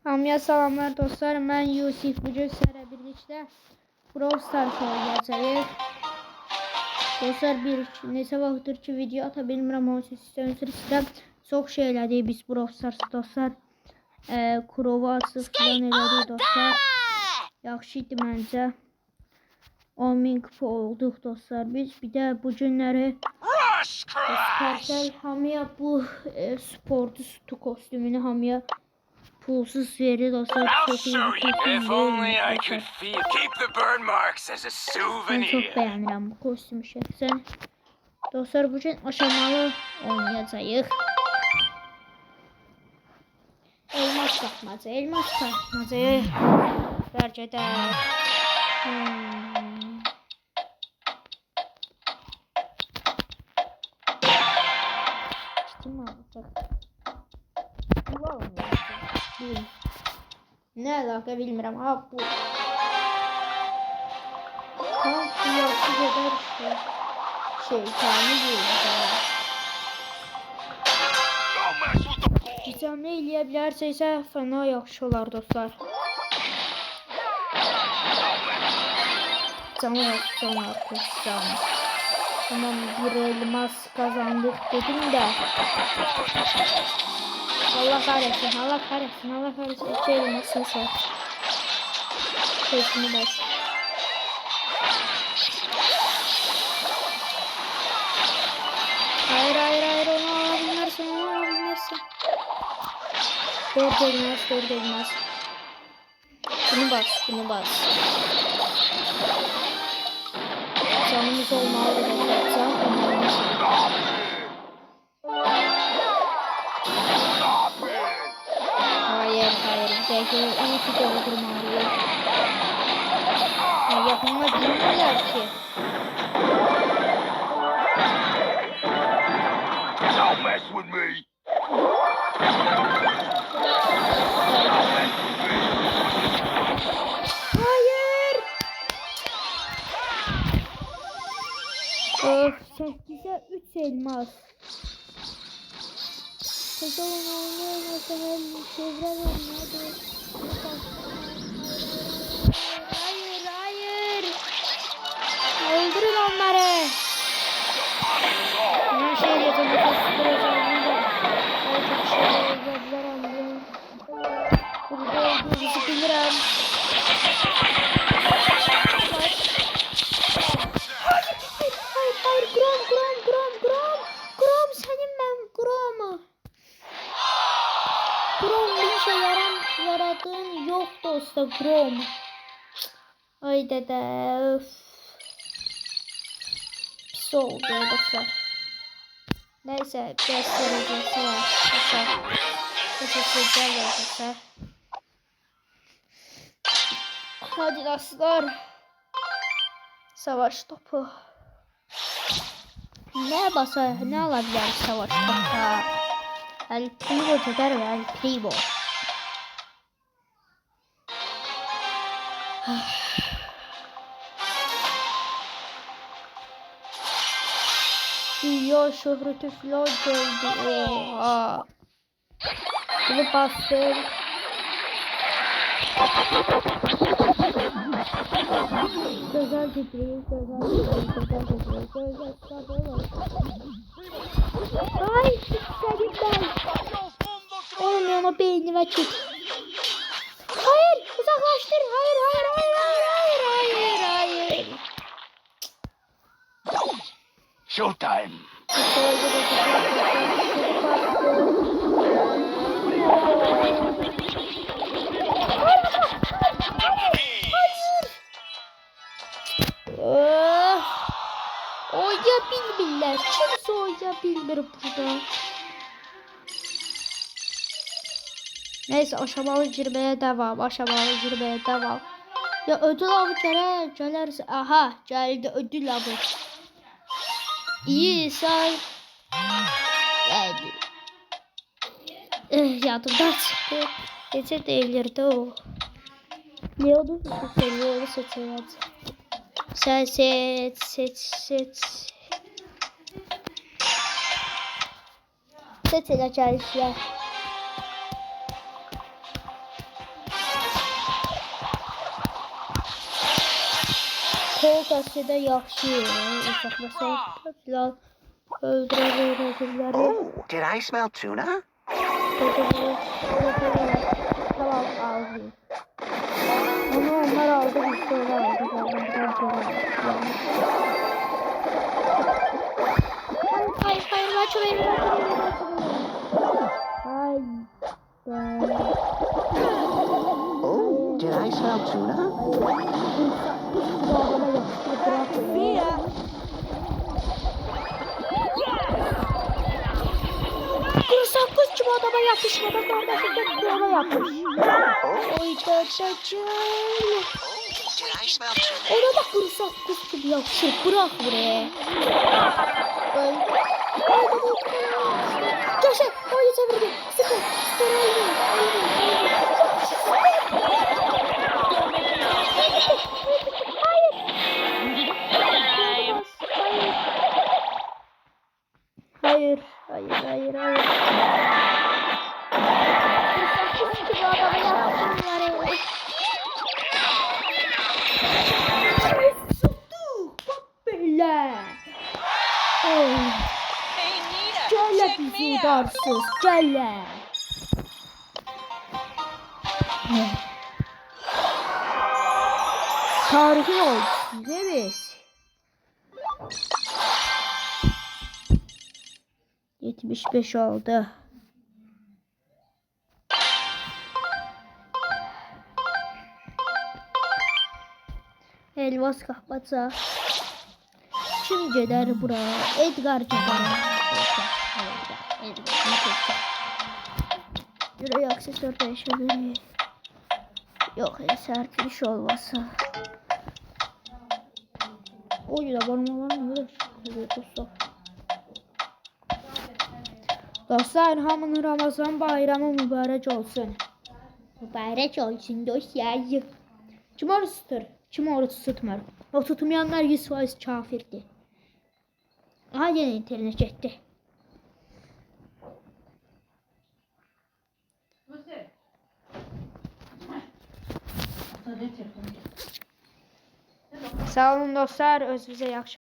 Hamıya salamlar dostlar. Mən Yusif. Bugün sizlərlə birlikdə Brawl Stars oynayacağıq. Dostlar, bir neçə vaxtdır ki video ata bilmirəm, onun üçün sizdən çox şey elədik biz Brawl Stars dostlar. Kurovu açıq filan elədik dostlar. Yaxşı idi məncə. 10.000 kupa olduq dostlar biz. Bir də bu günləri Supercell hamıya bu sportu kostümünü hamıya pulsuz verir dostlar. Çok iyi bir kostüm değil. Ben çok beğenirəm bu kostümü şəxsən. Dostlar, bugün aşamalı oynayacağıq. Elmas tapmaca, elmas tapmaca. Bəlkə də kim alacaq? Bu almayacaq. Ne alaka bilmirəm. Ha bu. Tam yaxşı qədər işte. Şeytanı deyil. Canlı eləyə bilərsə isə fena yaxşı olar dostlar. Canlı yaxşı. Tamam, bir elmas kazandık dedim de. Allah kahretsin, Allah kahretsin, Allah kahretsin. İki elmasın var. Sesini bas. Hayır, onu alabilmezsin. Dört elmas. Bunu bas. Canımız olmalı. Can önemli. Hayır. Belki iyi ki doldurmalıyım. Yakınına bilmiyorlar ki. Don't mess with me. Hayır. 8'e 3 elmas. Kocaman olmasa her çevre vermedi. Hayır. Öldürün onları. Ben şey yapacağım. Artık şey yapacaklar anlıyorum. Burada olduğunuzu bilirim. Hayır. Grom senin ben Grom'u. Grom bir şey yaradığın yok dostlar Grom. Ay dede öf. Pis oldu dostlar. Neyse göstereceğiz var dostlar. Teşekkürler dostlar. Hadi dostlar. Savaş topu. Ne alabilir savaş topu? El Primo çeker ve El Primo. Dünya şöhreti falan geldi. Oha. Bunu bastım. Güzel titriyor. Ay senin ben. Olmuyor ama beynime çık. Hayır uzaklaştır. Hayır. Showtime. Oyabilmirlər. Kimsə oyabilmir burada. Neyse aşamalı girməyə devam. Ya ödül avı gələrsə. Aha gəldi ödül avı. İyi say. Geldi. Yadımdan çıktı. Gece değilirdi o. Ne oldu? Seviyorum seçeceğim. Sen seç. Seç elə gəlişlər. Colt aslında yaxşı. Uzaqlaşaq. Silah öldürür rakipləri. Oh, did I smell tuna? Tamam aldım. Onu onlar aldı, biz de onu aldık. Onlardan sonra aldık. Hayır, ben şurayı Oh, did I smell tuna? Kırsak kız gibi adama yapmış. Adama yapmış. Oy dadacığım. Did I smell tuna? Ona bak kırsak kız gibi yapışır. Bırak buraya. Köşe. Oyunu çevirdi. Sıkı. Sıkı öldü. Hayır. Hayır. Böyle. Gel bizi udarsız. Gel. Tarihi olsun. Evet. 75 oldu. Elvas kahpatsa. Kim gider buraya? Edgar gider. Buraya aksesuar değişebilir. Yok sertmiş olmasa. Oyuna varma var mı? Dostlar hamının Ramazan bayramı mübarek olsun. Mübarek olsun dostlar. Kim oruç tutur? Kim oruç tutmur? O tutmayanlar 100% kafirdir. Aha yine internet gitti. Sağ olun dostlar. Özünüze yaxşı